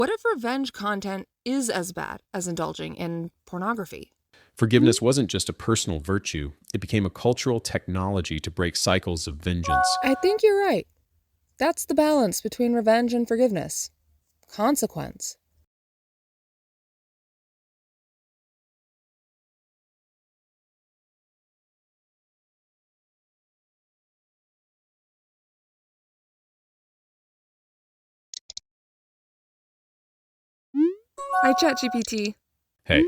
What if revenge content is as bad as indulging in pornography? Forgiveness wasn't just a personal virtue, it became a cultural technology to break cycles of vengeance. I think you're right. That's the balance between revenge and forgiveness. Consequence. Hi, ChatGPT. Hey,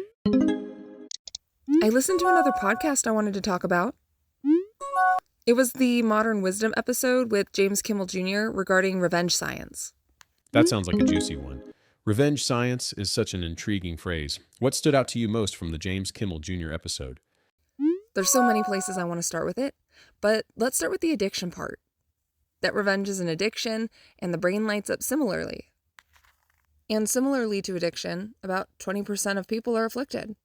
I listened to another podcast I wanted to talk about. It was the Modern Wisdom episode with James Kimmel Jr. regarding revenge science. that sounds like a juicy one. Revenge science is such an intriguing phrase. What stood out to you most from the James Kimmel Jr. episode? There's so many places I want to start with it, but let's start with the addiction part. That revenge is an addiction, and the brain lights up similarly. And similarly to addiction, about 20% of people are afflicted.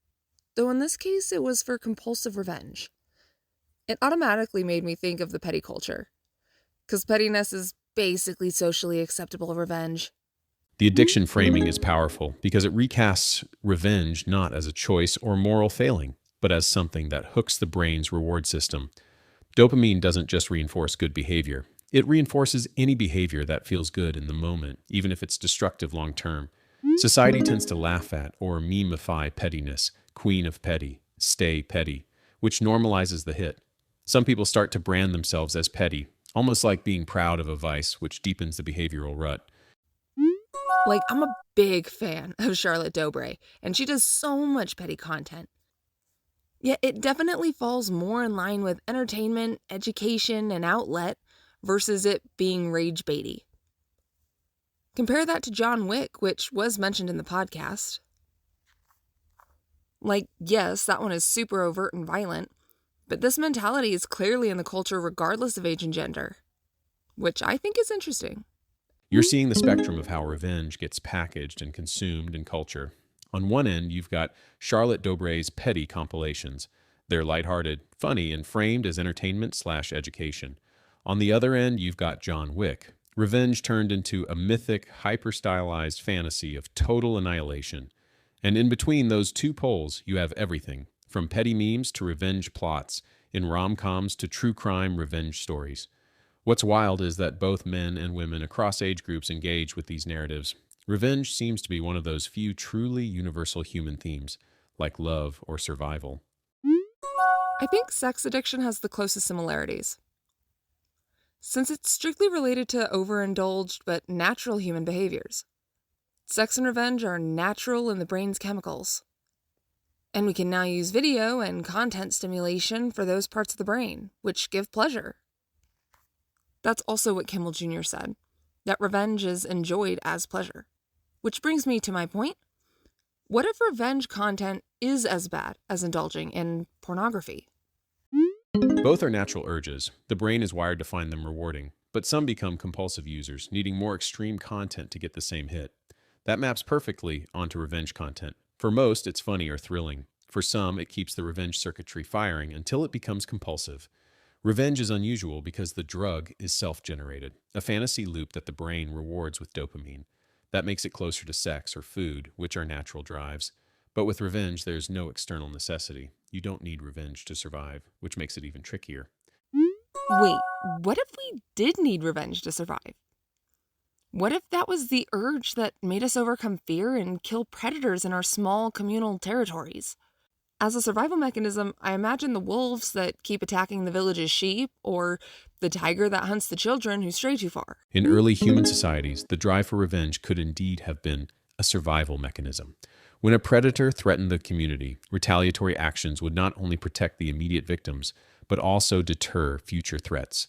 Though in this case, it was for compulsive revenge. It automatically made me think of the petty culture, because pettiness is basically socially acceptable revenge. The addiction framing is powerful because it recasts revenge not as a choice or moral failing, but as something that hooks the brain's reward system. Dopamine doesn't just reinforce good behavior. It reinforces any behavior that feels good in the moment, even if it's destructive long term. Society tends to laugh at or memeify pettiness, queen of petty, stay petty, which normalizes the hit. Some people start to brand themselves as petty, almost like being proud of a vice, which deepens the behavioral rut. Like, I'm a big fan of Charlotte Dobre, and she does so much petty content. Yet it definitely falls more in line with entertainment, education, and outlet versus it being rage baity. Compare that to John Wick, which was mentioned in the podcast. Like, yes, that one is super overt and violent, but this mentality is clearly in the culture regardless of age and gender, which I think is interesting. You're seeing the spectrum of how revenge gets packaged and consumed in culture. On one end, you've got Charlotte Dobre's petty compilations. They're lighthearted, funny, and framed as entertainment/education. On the other end, you've got John Wick. Revenge turned into a mythic, hyper-stylized fantasy of total annihilation. And in between those two poles, you have everything, from petty memes to revenge plots, in rom-coms to true crime revenge stories. What's wild is that both men and women across age groups engage with these narratives. Revenge seems to be one of those few truly universal human themes, like love or survival. I think sex addiction has the closest similarities. Since it's strictly related to overindulged but natural human behaviors. Sex and revenge are natural in the brain's chemicals. And we can now use video and content stimulation for those parts of the brain, which give pleasure. That's also what Kimmel Jr. said, that revenge is enjoyed as pleasure. Which brings me to my point. What if revenge content is as bad as indulging in pornography? Both are natural urges. The brain is wired to find them rewarding, but some become compulsive users, needing more extreme content to get the same hit. That maps perfectly onto revenge content. For most, it's funny or thrilling. For some, it keeps the revenge circuitry firing until it becomes compulsive. Revenge is unusual because the drug is self-generated, a fantasy loop that the brain rewards with dopamine. That makes it closer to sex or food, which are natural drives. But with revenge, there's no external necessity. You don't need revenge to survive, which makes it even trickier. Wait, what if we did need revenge to survive? What if that was the urge that made us overcome fear and kill predators in our small communal territories? As a survival mechanism, I imagine the wolves that keep attacking the village's sheep, or the tiger that hunts the children who stray too far. In early human societies, the drive for revenge could indeed have been a survival mechanism. When a predator threatened the community, retaliatory actions would not only protect the immediate victims, but also deter future threats.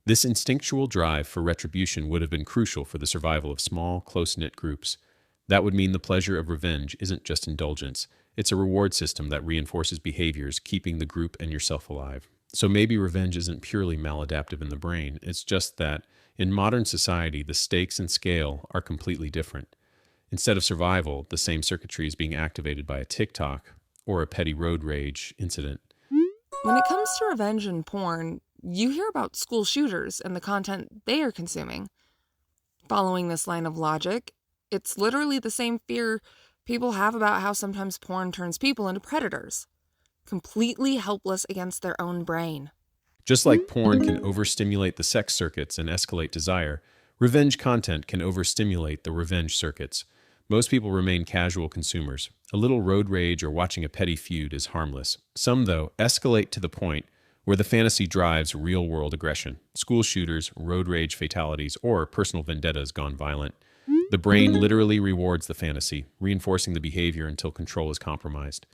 This instinctual drive for retribution would have been crucial for the survival of small, close-knit groups. That would mean the pleasure of revenge isn't just indulgence. It's a reward system that reinforces behaviors, keeping the group and yourself alive. So maybe revenge isn't purely maladaptive in the brain. It's just that in modern society, the stakes and scale are completely different. Instead of survival, the same circuitry is being activated by a TikTok or a petty road rage incident. When it comes to revenge and porn, you hear about school shooters and the content they are consuming. Following this line of logic, It's literally the same fear people have about how sometimes porn turns people into predators, completely helpless against their own brain. Just like porn can overstimulate the sex circuits and escalate desire, revenge content can overstimulate the revenge circuits. Most people remain casual consumers. A little road rage or watching a petty feud is harmless. Some, though, escalate to the point where the fantasy drives real-world aggression. School shooters, road rage fatalities, or personal vendettas gone violent. The brain literally rewards the fantasy, reinforcing the behavior until control is compromised.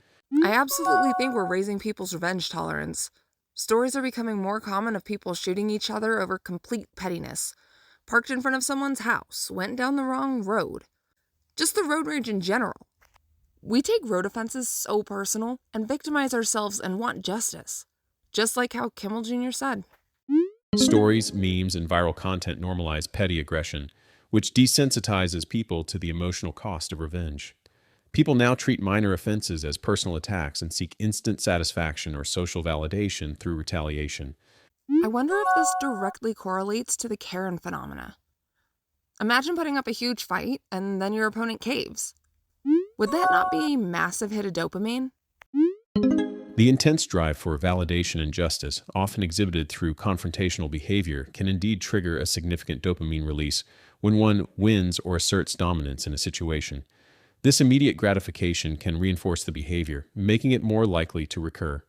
I absolutely think we're raising people's revenge tolerance. Stories are becoming more common of people shooting each other over complete pettiness. Parked in front of someone's house, went down the wrong road. Just the road rage in general. We take road offenses so personal and victimize ourselves and want justice. Just like how Kimmel Jr. said. Stories, memes, and viral content normalize petty aggression, which desensitizes people to the emotional cost of revenge. People now treat minor offenses as personal attacks and seek instant satisfaction or social validation through retaliation. I wonder if this directly correlates to the Karen phenomena. Imagine putting up a huge fight and then your opponent caves. Would that not be a massive hit of dopamine? The intense drive for validation and justice, often exhibited through confrontational behavior, can indeed trigger a significant dopamine release when one wins or asserts dominance in a situation. This immediate gratification can reinforce the behavior, making it more likely to recur.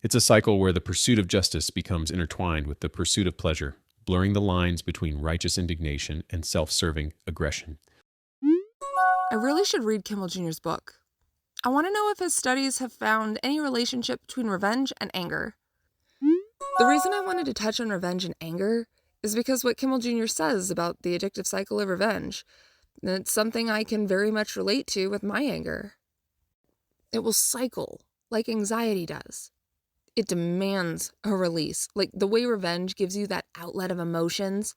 It's a cycle where the pursuit of justice becomes intertwined with the pursuit of pleasure, blurring the lines between righteous indignation and self-serving aggression. I really should read Kimmel Jr.'s book. I want to know if his studies have found any relationship between revenge and anger. The reason I wanted to touch on revenge and anger is because what Kimmel Jr. says about the addictive cycle of revenge. It's something I can very much relate to with my anger. It will cycle like anxiety does. It demands a release, like the way revenge gives you that outlet of emotions.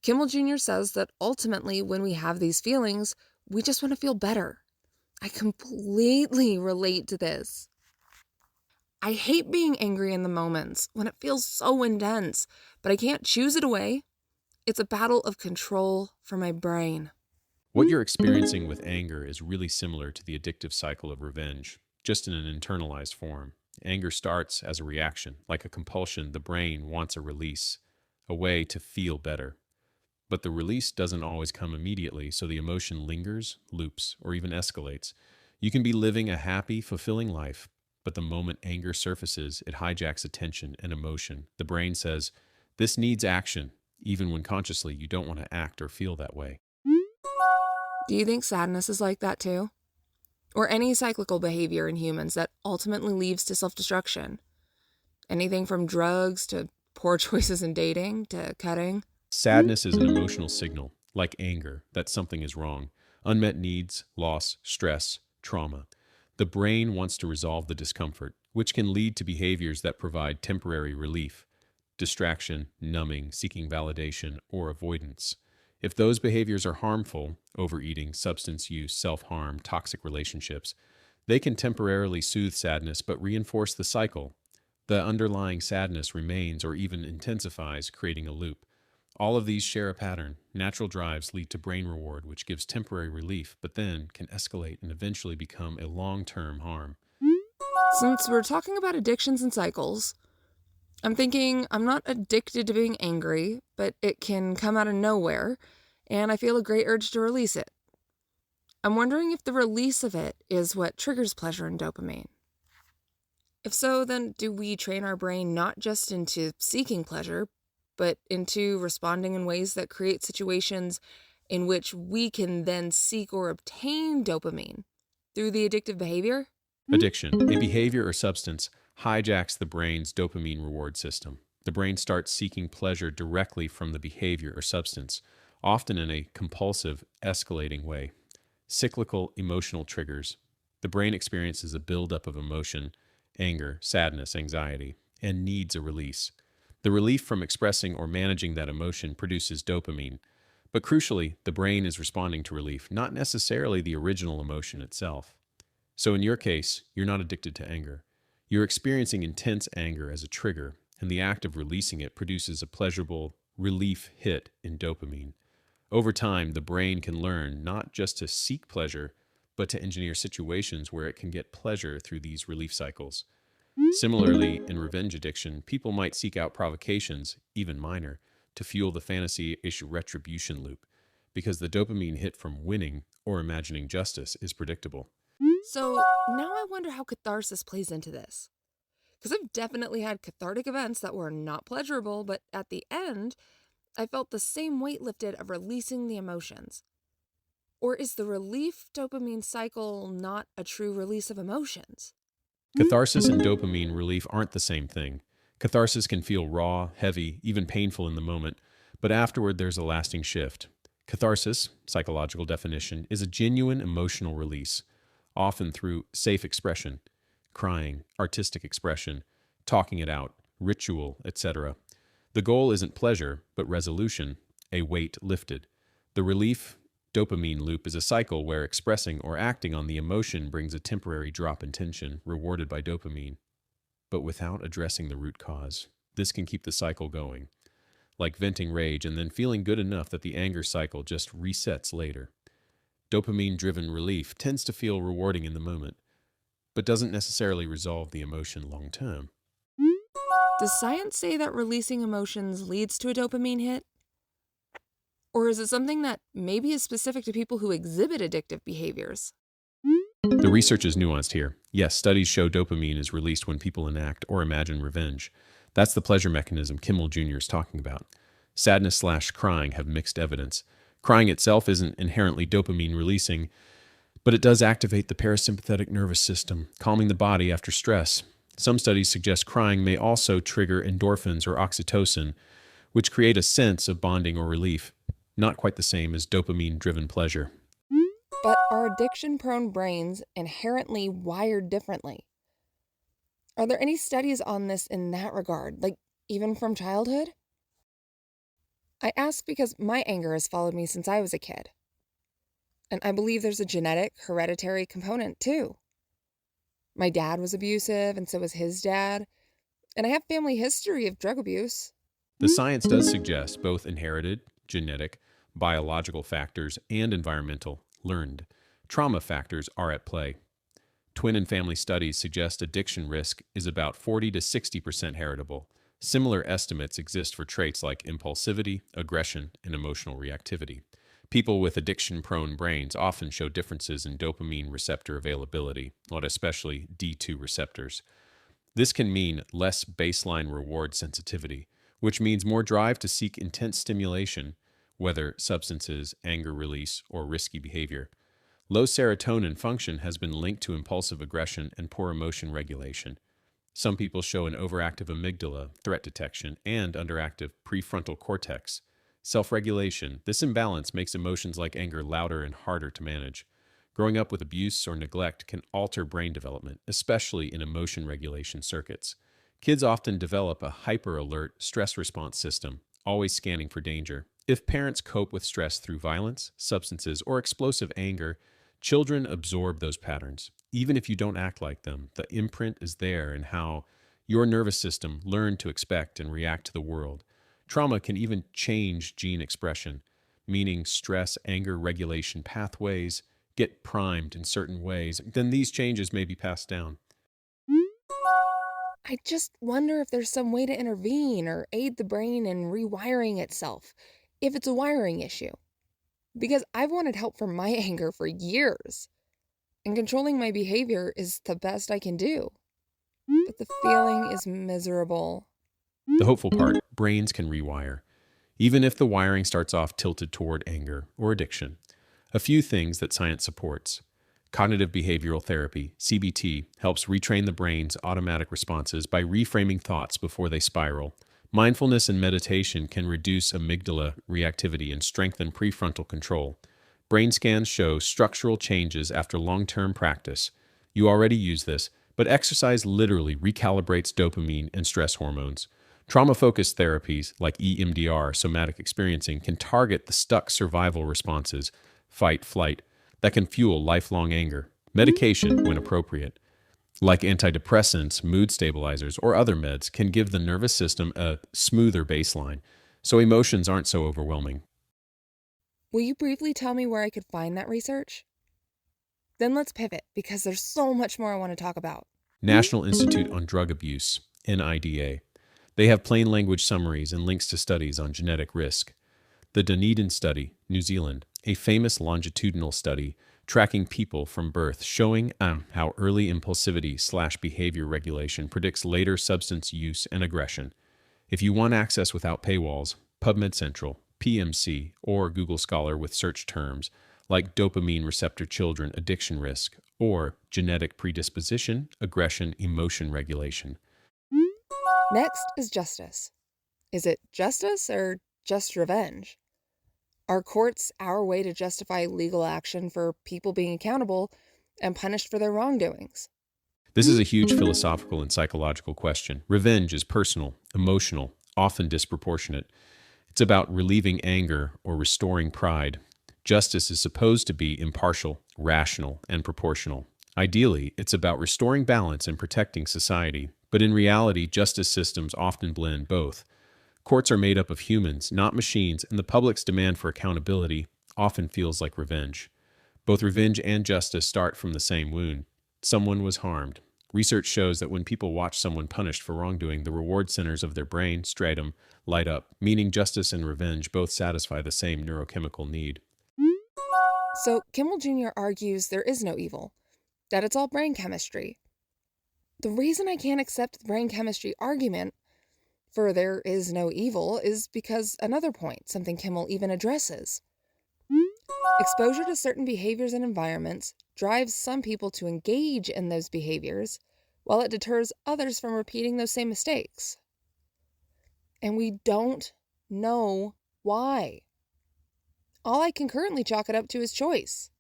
Kimmel Jr. says that ultimately when we have these feelings, we just want to feel better. I completely relate to this. I hate being angry in the moments when it feels so intense, but I can't choose it away. It's a battle of control for my brain. What you're experiencing with anger is really similar to the addictive cycle of revenge, just in an internalized form. Anger starts as a reaction, like a compulsion. The brain wants a release, a way to feel better. But the release doesn't always come immediately, so the emotion lingers, loops, or even escalates. You can be living a happy, fulfilling life, but the moment anger surfaces, it hijacks attention and emotion. The brain says, "This needs action," even when consciously you don't want to act or feel that way. Do you think sadness is like that too? Or any cyclical behavior in humans that ultimately leads to self-destruction? Anything from drugs to poor choices in dating to cutting? Sadness is an emotional signal, like anger, that something is wrong. Unmet needs, loss, stress, trauma. The brain wants to resolve the discomfort, which can lead to behaviors that provide temporary relief, distraction, numbing, seeking validation, or avoidance. If those behaviors are harmful, overeating, substance use, self-harm, toxic relationships, they can temporarily soothe sadness but reinforce the cycle. The underlying sadness remains or even intensifies, creating a loop. All of these share a pattern. Natural drives lead to brain reward, which gives temporary relief, but then can escalate and eventually become a long-term harm. Since we're talking about addictions and cycles, I'm thinking I'm not addicted to being angry, but it can come out of nowhere, and I feel a great urge to release it. I'm wondering if the release of it is what triggers pleasure and dopamine. If so, then do we train our brain not just into seeking pleasure, but into responding in ways that create situations in which we can then seek or obtain dopamine through the addictive behavior? Addiction, a behavior or substance, hijacks the brain's dopamine reward system. The brain starts seeking pleasure directly from the behavior or substance, often in a compulsive, escalating way. Cyclical emotional triggers. The brain experiences a buildup of emotion, anger, sadness, anxiety, and needs a release. The relief from expressing or managing that emotion produces dopamine. But crucially, the brain is responding to relief, not necessarily the original emotion itself. So in your case, you're not addicted to anger. You're experiencing intense anger as a trigger, and the act of releasing it produces a pleasurable relief hit in dopamine. Over time, the brain can learn not just to seek pleasure, but to engineer situations where it can get pleasure through these relief cycles. Similarly, in revenge addiction, people might seek out provocations, even minor, to fuel the fantasy-ish retribution loop, because the dopamine hit from winning or imagining justice is predictable. So now I wonder how catharsis plays into this. Because I've definitely had cathartic events that were not pleasurable, but at the end, I felt the same weight lifted of releasing the emotions. Or is the relief dopamine cycle not a true release of emotions? Catharsis and dopamine relief aren't the same thing. Catharsis can feel raw, heavy, even painful in the moment, but afterward there's a lasting shift. Catharsis, psychological definition, is a genuine emotional release, often through safe expression, crying, artistic expression, talking it out, ritual, etc. The goal isn't pleasure, but resolution, a weight lifted. The relief dopamine loop is a cycle where expressing or acting on the emotion brings a temporary drop in tension, rewarded by dopamine, but without addressing the root cause. This can keep the cycle going, like venting rage and then feeling good enough that the anger cycle just resets later. Dopamine-driven relief tends to feel rewarding in the moment, but doesn't necessarily resolve the emotion long term. Does science say that releasing emotions leads to a dopamine hit? Or is it something that maybe is specific to people who exhibit addictive behaviors? The research is nuanced here. Yes, studies show dopamine is released when people enact or imagine revenge. That's the pleasure mechanism Kimmel Jr. is talking about. Sadness/crying have mixed evidence. Crying itself isn't inherently dopamine releasing, but it does activate the parasympathetic nervous system, calming the body after stress. Some studies suggest crying may also trigger endorphins or oxytocin, which create a sense of bonding or relief. Not quite the same as dopamine-driven pleasure. But are addiction-prone brains inherently wired differently? Are there any studies on this in that regard, like even from childhood? I ask because my anger has followed me since I was a kid. And I believe there's a genetic, hereditary component too. My dad was abusive, and so was his dad. And I have family history of drug abuse. The science does suggest both inherited, genetic, biological factors, and environmental, learned, trauma factors are at play. Twin and family studies suggest addiction risk is about 40 to 60% heritable. Similar estimates exist for traits like impulsivity, aggression, and emotional reactivity. People with addiction-prone brains often show differences in dopamine receptor availability, not especially D2 receptors. This can mean less baseline reward sensitivity, which means more drive to seek intense stimulation, whether substances, anger release, or risky behavior. Low serotonin function has been linked to impulsive aggression and poor emotion regulation. Some people show an overactive amygdala, threat detection, and underactive prefrontal cortex. Self-regulation. This imbalance makes emotions like anger louder and harder to manage. Growing up with abuse or neglect can alter brain development, especially in emotion regulation circuits. Kids often develop a hyper-alert stress response system, always scanning for danger. If parents cope with stress through violence, substances, or explosive anger, children absorb those patterns. Even if you don't act like them, the imprint is there in how your nervous system learned to expect and react to the world. Trauma can even change gene expression, meaning stress, anger regulation pathways get primed in certain ways. Then these changes may be passed down. I just wonder if there's some way to intervene or aid the brain in rewiring itself, if it's a wiring issue. Because I've wanted help for my anger for years, and controlling my behavior is the best I can do. But the feeling is miserable. The hopeful part, brains can rewire, even if the wiring starts off tilted toward anger or addiction. A few things that science supports. Cognitive behavioral therapy, CBT, helps retrain the brain's automatic responses by reframing thoughts before they spiral. Mindfulness and meditation can reduce amygdala reactivity and strengthen prefrontal control. Brain scans show structural changes after long-term practice. You already use this, but exercise literally recalibrates dopamine and stress hormones. Trauma-focused therapies like EMDR, somatic experiencing, can target the stuck survival responses, fight, flight, that can fuel lifelong anger. Medication, when appropriate, like antidepressants, mood stabilizers, or other meds, can give the nervous system a smoother baseline, so emotions aren't so overwhelming. Will you briefly tell me where I could find that research? Then let's pivot because there's so much more I want to talk about. National Institute on Drug Abuse, NIDA. They have plain language summaries and links to studies on genetic risk. The Dunedin Study, New Zealand, a famous longitudinal study tracking people from birth, showing how early impulsivity/behavior regulation predicts later substance use and aggression. If you want access without paywalls, PubMed Central, PMC, or Google Scholar with search terms like dopamine receptor children addiction risk or genetic predisposition, aggression, emotion regulation. Next is justice. Is it justice or just revenge? Are courts our way to justify legal action for people being accountable and punished for their wrongdoings? This is a huge philosophical and psychological question. Revenge is personal, emotional, often disproportionate. It's about relieving anger or restoring pride. Justice is supposed to be impartial, rational, and proportional. Ideally, it's about restoring balance and protecting society. But in reality, justice systems often blend both. Courts are made up of humans, not machines, and the public's demand for accountability often feels like revenge. Both revenge and justice start from the same wound. Someone was harmed. Research shows that when people watch someone punished for wrongdoing, the reward centers of their brain, striatum, light up, meaning justice and revenge both satisfy the same neurochemical need. So Kimmel Jr. argues there is no evil, that it's all brain chemistry. The reason I can't accept the brain chemistry argument for there is no evil is because another point, something Kimmel even addresses. Exposure to certain behaviors and environments drives some people to engage in those behaviors, while it deters others from repeating those same mistakes. And we don't know why. All I can currently chalk it up to is choice.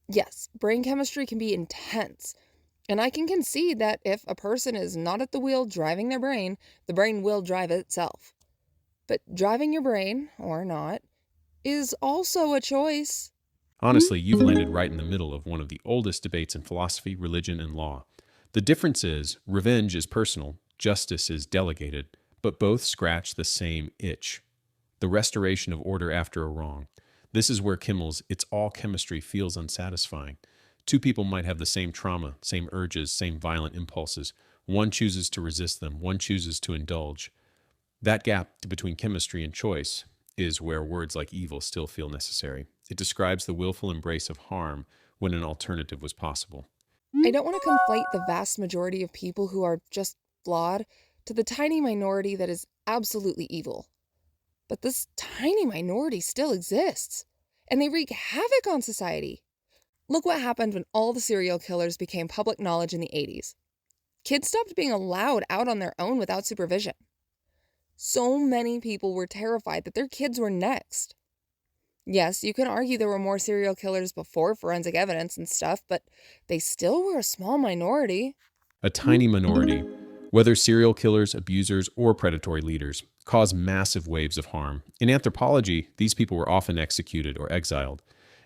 Yes, brain chemistry can be intense, and I can concede that if a person is not at the wheel driving their brain, the brain will drive itself. But driving your brain, or not, is also a choice. Honestly, you've landed right in the middle of one of the oldest debates in philosophy, religion, and law. The difference is, revenge is personal, justice is delegated, but both scratch the same itch: the restoration of order after a wrong. This is where Kimmel's "it's all chemistry" feels unsatisfying. Two people might have the same trauma, same urges, same violent impulses. One chooses to resist them, one chooses to indulge. That gap between chemistry and choice is where words like evil still feel necessary. It describes the willful embrace of harm when an alternative was possible. I don't want to conflate the vast majority of people who are just flawed to the tiny minority that is absolutely evil. But this tiny minority still exists, and they wreak havoc on society. Look what happened when all the serial killers became public knowledge in the 80s. Kids stopped being allowed out on their own without supervision. So many people were terrified that their kids were next. Yes, you can argue there were more serial killers before forensic evidence and stuff, but they still were a small minority. A tiny minority, whether serial killers, abusers, or predatory leaders, cause massive waves of harm. In anthropology, these people were often executed or exiled.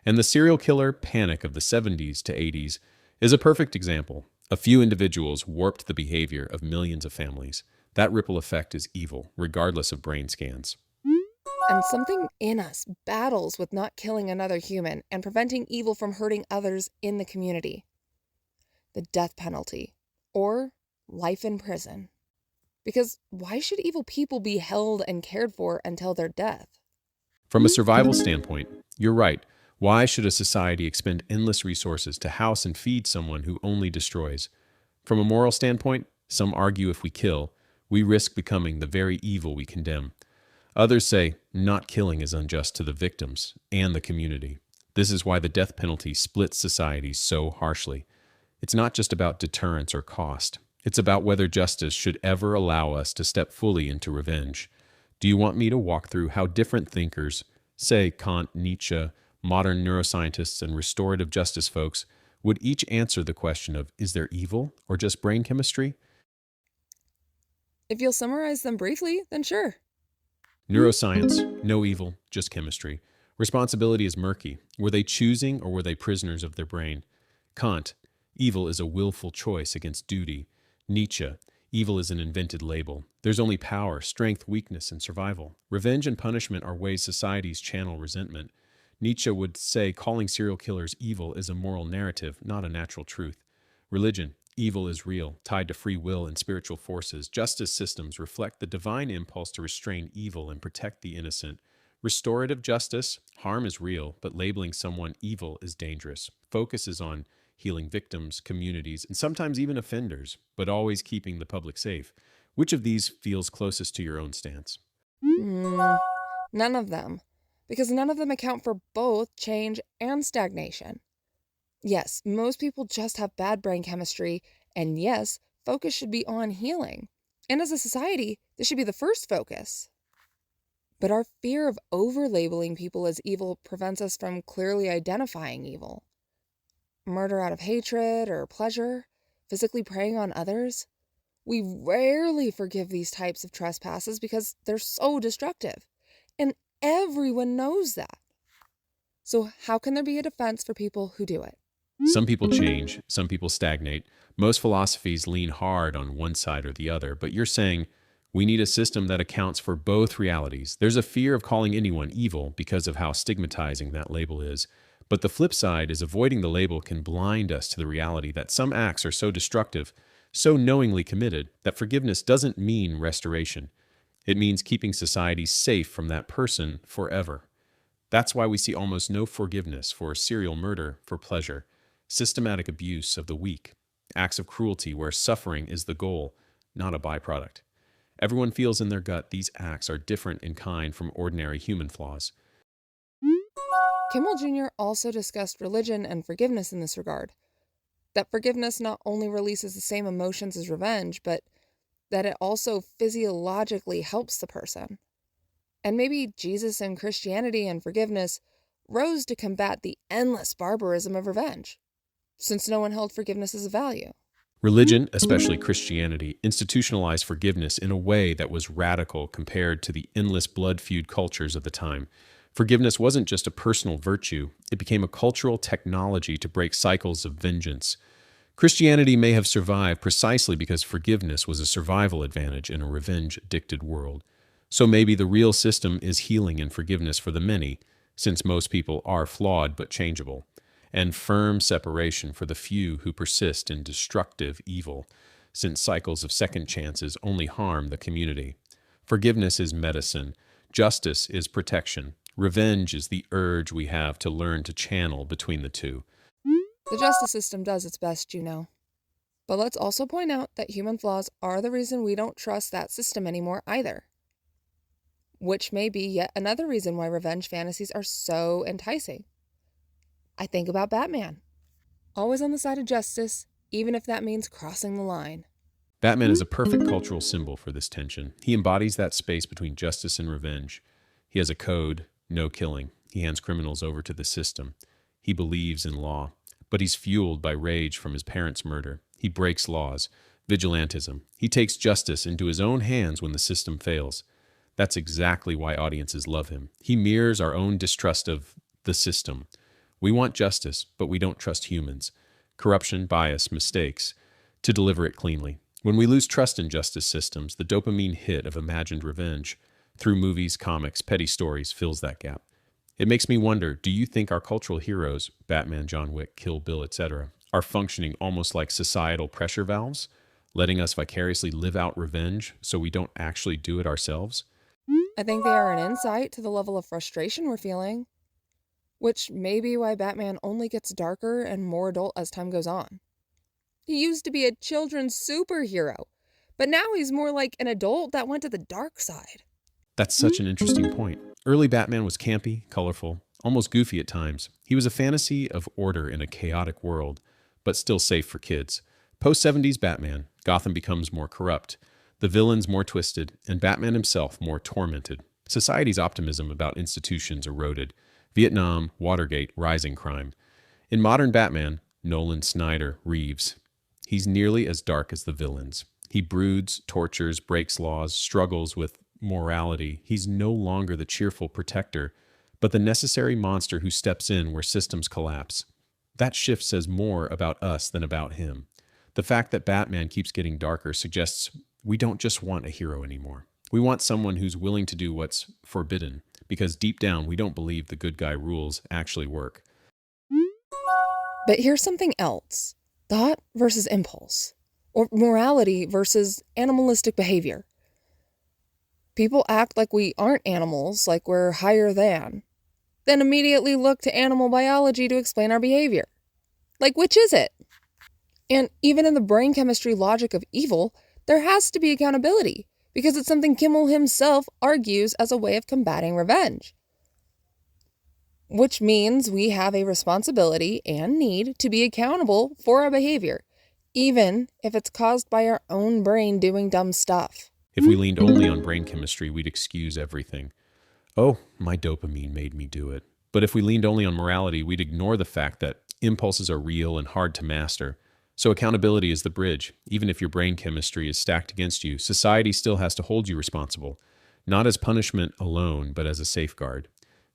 And the serial killer panic of the 70s to 80s is a perfect example. A few individuals warped the behavior of millions of families. That ripple effect is evil, regardless of brain scans. And something in us battles with not killing another human and preventing evil from hurting others in the community. The death penalty, or life in prison. Because why should evil people be held and cared for until their death? From a survival standpoint, you're right. Why should a society expend endless resources to house and feed someone who only destroys? From a moral standpoint, some argue if we kill, we risk becoming the very evil we condemn. Others say not killing is unjust to the victims and the community. This is why the death penalty splits societies so harshly. It's not just about deterrence or cost. It's about whether justice should ever allow us to step fully into revenge. Do you want me to walk through how different thinkers, say Kant, Nietzsche, modern neuroscientists, and restorative justice folks, would each answer the question of, is there evil or just brain chemistry? If you'll summarize them briefly, then sure. Neuroscience, no evil, just chemistry. Responsibility is murky. Were they choosing or were they prisoners of their brain? Kant, evil is a willful choice against duty. Nietzsche, evil is an invented label. There's only power, strength, weakness, and survival. Revenge and punishment are ways societies channel resentment. Nietzsche would say calling serial killers evil is a moral narrative, not a natural truth. Religion, evil is real, tied to free will and spiritual forces. Justice systems reflect the divine impulse to restrain evil and protect the innocent. Restorative justice, harm is real, but labeling someone evil is dangerous. Focus is on healing victims, communities, and sometimes even offenders, but always keeping the public safe. Which of these feels closest to your own stance? Hmm, none of them, because none of them account for both change and stagnation. Yes, most people just have bad brain chemistry, and yes, focus should be on healing. And as a society, this should be the first focus. But our fear of over-labeling people as evil prevents us from clearly identifying evil. Murder out of hatred or pleasure, physically preying on others. We rarely forgive these types of trespasses because they're so destructive. And everyone knows that. So how can there be a defense for people who do it? Some people change, some people stagnate. Most philosophies lean hard on one side or the other, but you're saying we need a system that accounts for both realities. There's a fear of calling anyone evil because of how stigmatizing that label is. But the flip side is avoiding the label can blind us to the reality that some acts are so destructive, so knowingly committed, that forgiveness doesn't mean restoration. It means keeping society safe from that person forever. That's why we see almost no forgiveness for serial murder for pleasure, systematic abuse of the weak, acts of cruelty where suffering is the goal, not a byproduct. Everyone feels in their gut these acts are different in kind from ordinary human flaws. Kimmel Jr. also discussed religion and forgiveness in this regard. That forgiveness not only releases the same emotions as revenge, but that it also physiologically helps the person. And maybe Jesus and Christianity and forgiveness rose to combat the endless barbarism of revenge, since no one held forgiveness as a value. Religion, especially Christianity, institutionalized forgiveness in a way that was radical compared to the endless blood feud cultures of the time. Forgiveness wasn't just a personal virtue, it became a cultural technology to break cycles of vengeance. Christianity may have survived precisely because forgiveness was a survival advantage in a revenge-addicted world. So maybe the real system is healing and forgiveness for the many, since most people are flawed but changeable, and firm separation for the few who persist in destructive evil, since cycles of second chances only harm the community. Forgiveness is medicine. Justice is protection. Revenge is the urge we have to learn to channel between the two. The justice system does its best, you know. But let's also point out that human flaws are the reason we don't trust that system anymore either. Which may be yet another reason why revenge fantasies are so enticing. I think about Batman. Always on the side of justice, even if that means crossing the line. Batman is a perfect cultural symbol for this tension. He embodies that space between justice and revenge. He has a code, no killing. He hands criminals over to the system. He believes in law, but he's fueled by rage from his parents' murder. He breaks laws, vigilantism. He takes justice into his own hands when the system fails. That's exactly why audiences love him. He mirrors our own distrust of the system. We want justice, but we don't trust humans. Corruption, bias, mistakes, to deliver it cleanly. When we lose trust in justice systems, the dopamine hit of imagined revenge through movies, comics, petty stories fills that gap. It makes me wonder, do you think our cultural heroes, Batman, John Wick, Kill Bill, etc., are functioning almost like societal pressure valves, letting us vicariously live out revenge so we don't actually do it ourselves? I think they are an insight to the level of frustration we're feeling, which may be why Batman only gets darker and more adult as time goes on. He used to be a children's superhero, but now he's more like an adult that went to the dark side. That's such an interesting point. Early Batman was campy, colorful, almost goofy at times. He was a fantasy of order in a chaotic world, but still safe for kids. Post-70s Batman, Gotham becomes more corrupt, the villains more twisted, and Batman himself more tormented. Society's optimism about institutions eroded. Vietnam, Watergate, rising crime. In modern Batman, Nolan, Snyder, Reeves, he's nearly as dark as the villains. He broods, tortures, breaks laws, struggles with morality. He's no longer the cheerful protector, but the necessary monster who steps in where systems collapse. That shift says more about us than about him. The fact that Batman keeps getting darker suggests we don't just want a hero anymore. We want someone who's willing to do what's forbidden, because deep down we don't believe the good guy rules actually work. But here's something else: thought versus impulse, or morality versus animalistic behavior. People act like we aren't animals, like we're higher than, then immediately look to animal biology to explain our behavior. Like, which is it? And even in the brain chemistry logic of evil, there has to be accountability, because it's something Kimmel himself argues as a way of combating revenge. Which means we have a responsibility and need to be accountable for our behavior, even if it's caused by our own brain doing dumb stuff. If we leaned only on brain chemistry, we'd excuse everything. Oh, my dopamine made me do it. But if we leaned only on morality, we'd ignore the fact that impulses are real and hard to master. So accountability is the bridge. Even if your brain chemistry is stacked against you, society still has to hold you responsible, not as punishment alone, but as a safeguard.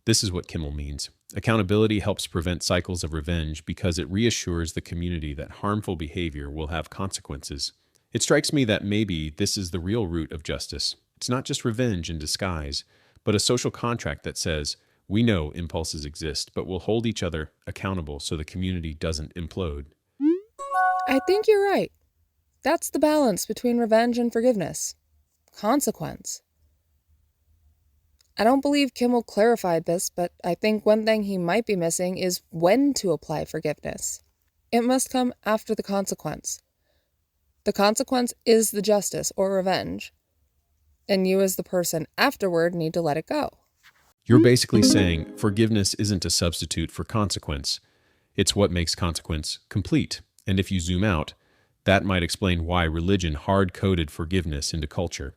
This is what Kimmel means. Accountability helps prevent cycles of revenge because it reassures the community that harmful behavior will have consequences. It strikes me that maybe this is the real root of justice. It's not just revenge in disguise, but a social contract that says, we know impulses exist, but we'll hold each other accountable so the community doesn't implode. I think you're right. That's the balance between revenge and forgiveness. Consequence. I don't believe Kimmel clarified this, but I think one thing he might be missing is when to apply forgiveness. It must come after the consequence. The consequence is the justice or revenge, and you as the person afterward need to let it go. You're basically saying forgiveness isn't a substitute for consequence. It's what makes consequence complete. And if you zoom out, that might explain why religion hard-coded forgiveness into culture.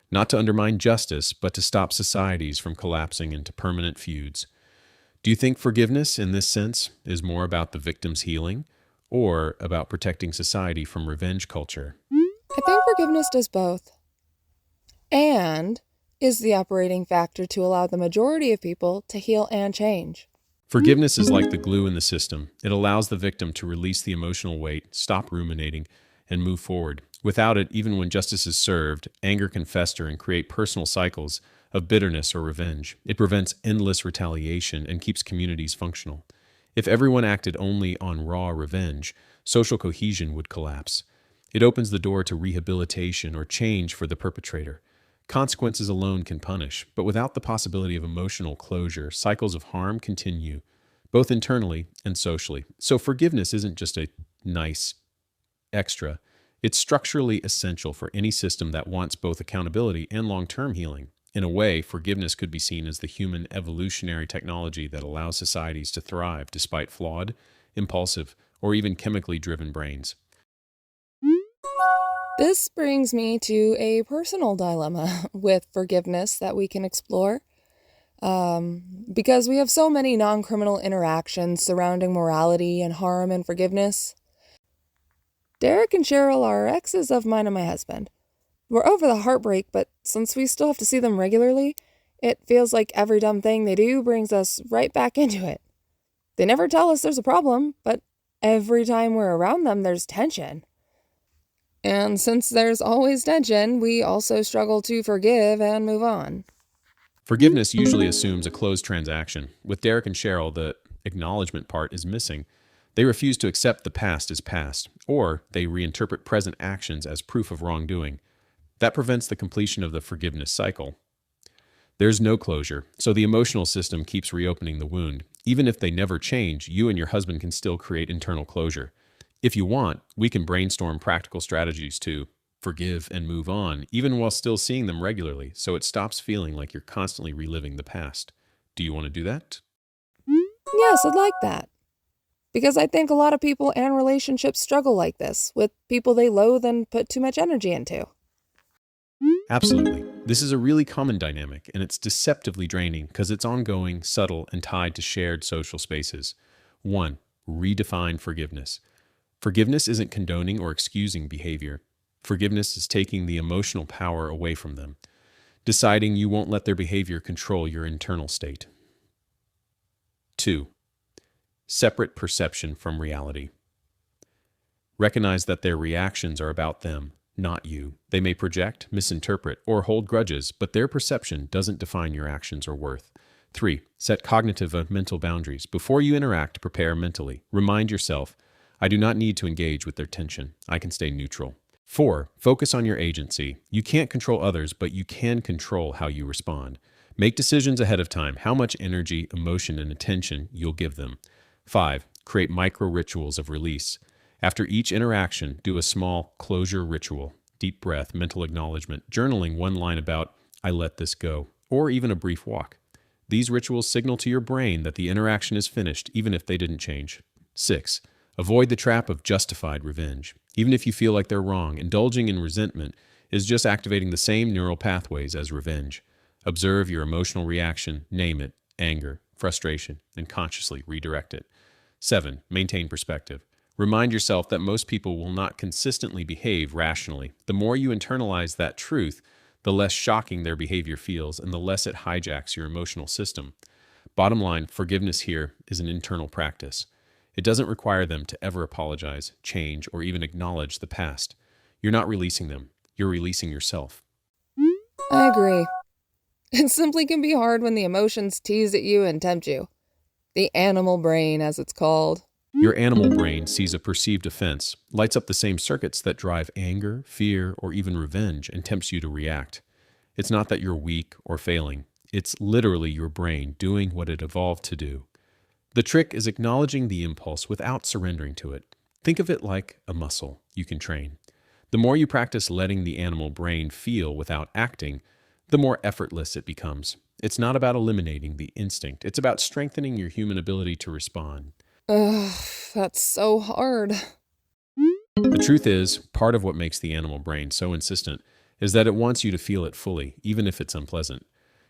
Not to undermine justice, but to stop societies from collapsing into permanent feuds. Do you think forgiveness, in this sense, is more about the victim's healing, or about protecting society from revenge culture? I think forgiveness does both, and is the operating factor to allow the majority of people to heal and change. Forgiveness is like the glue in the system. It allows the victim to release the emotional weight, stop ruminating, and move forward. Without it, even when justice is served, anger can fester and create personal cycles of bitterness or revenge. It prevents endless retaliation and keeps communities functional. If everyone acted only on raw revenge, social cohesion would collapse. It opens the door to rehabilitation or change for the perpetrator. Consequences alone can punish, but without the possibility of emotional closure, cycles of harm continue, both internally and socially. So forgiveness isn't just a nice extra. It's structurally essential for any system that wants both accountability and long-term healing. In a way, forgiveness could be seen as the human evolutionary technology that allows societies to thrive despite flawed, impulsive, or even chemically driven brains. This brings me to a personal dilemma with forgiveness that we can explore. Because we have so many non-criminal interactions surrounding morality and harm and forgiveness. Derek and Cheryl are exes of mine and my husband. We're over the heartbreak, but since we still have to see them regularly, it feels like every dumb thing they do brings us right back into it. They never tell us there's a problem, but every time we're around them, there's tension. And since there's always tension, we also struggle to forgive and move on. Forgiveness usually assumes a closed transaction. With Derek and Cheryl, the acknowledgement part is missing. They refuse to accept the past as past, or they reinterpret present actions as proof of wrongdoing. That prevents the completion of the forgiveness cycle. There's no closure, so the emotional system keeps reopening the wound. Even if they never change, you and your husband can still create internal closure. If you want, we can brainstorm practical strategies to forgive and move on, even while still seeing them regularly, so it stops feeling like you're constantly reliving the past. Do you want to do that? Yes, I'd like that. Because I think a lot of people and relationships struggle like this, with people they loathe and put too much energy into. Absolutely. This is a really common dynamic, and it's deceptively draining because it's ongoing, subtle, and tied to shared social spaces. 1. Redefine forgiveness. Forgiveness isn't condoning or excusing behavior. Forgiveness is taking the emotional power away from them, deciding you won't let their behavior control your internal state. 2. Separate perception from reality. Recognize that their reactions are about them, not you. They may project, misinterpret, or hold grudges, but their perception doesn't define your actions or worth. 3. Set cognitive and mental boundaries. Before you interact, prepare mentally. Remind yourself, I do not need to engage with their tension. I can stay neutral. 4. Focus on your agency. You can't control others, but you can control how you respond. Make decisions ahead of time, how much energy, emotion, and attention you'll give them. 5. Create micro rituals of release. After each interaction, do a small closure ritual. Deep breath, mental acknowledgement, journaling one line about, I let this go, or even a brief walk. These rituals signal to your brain that the interaction is finished, even if they didn't change. 6. Avoid the trap of justified revenge. Even if you feel like they're wrong, indulging in resentment is just activating the same neural pathways as revenge. Observe your emotional reaction, name it, anger, frustration, and consciously redirect it. 7. Maintain perspective. Remind yourself that most people will not consistently behave rationally. The more you internalize that truth, the less shocking their behavior feels and the less it hijacks your emotional system. Bottom line, forgiveness here is an internal practice. It doesn't require them to ever apologize, change, or even acknowledge the past. You're not releasing them. You're releasing yourself. I agree. It simply can be hard when the emotions tease at you and tempt you. The animal brain, as it's called. Your animal brain sees a perceived offense, lights up the same circuits that drive anger, fear, or even revenge, and tempts you to react. It's not that you're weak or failing. It's literally your brain doing what it evolved to do. The trick is acknowledging the impulse without surrendering to it. Think of it like a muscle you can train. The more you practice letting the animal brain feel without acting, the more effortless it becomes. It's not about eliminating the instinct. It's about strengthening your human ability to respond. Ugh, that's so hard. The truth is, part of what makes the animal brain so insistent is that it wants you to feel it fully, even if it's unpleasant.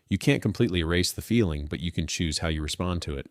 You can't completely erase the feeling, but you can choose how you respond to it.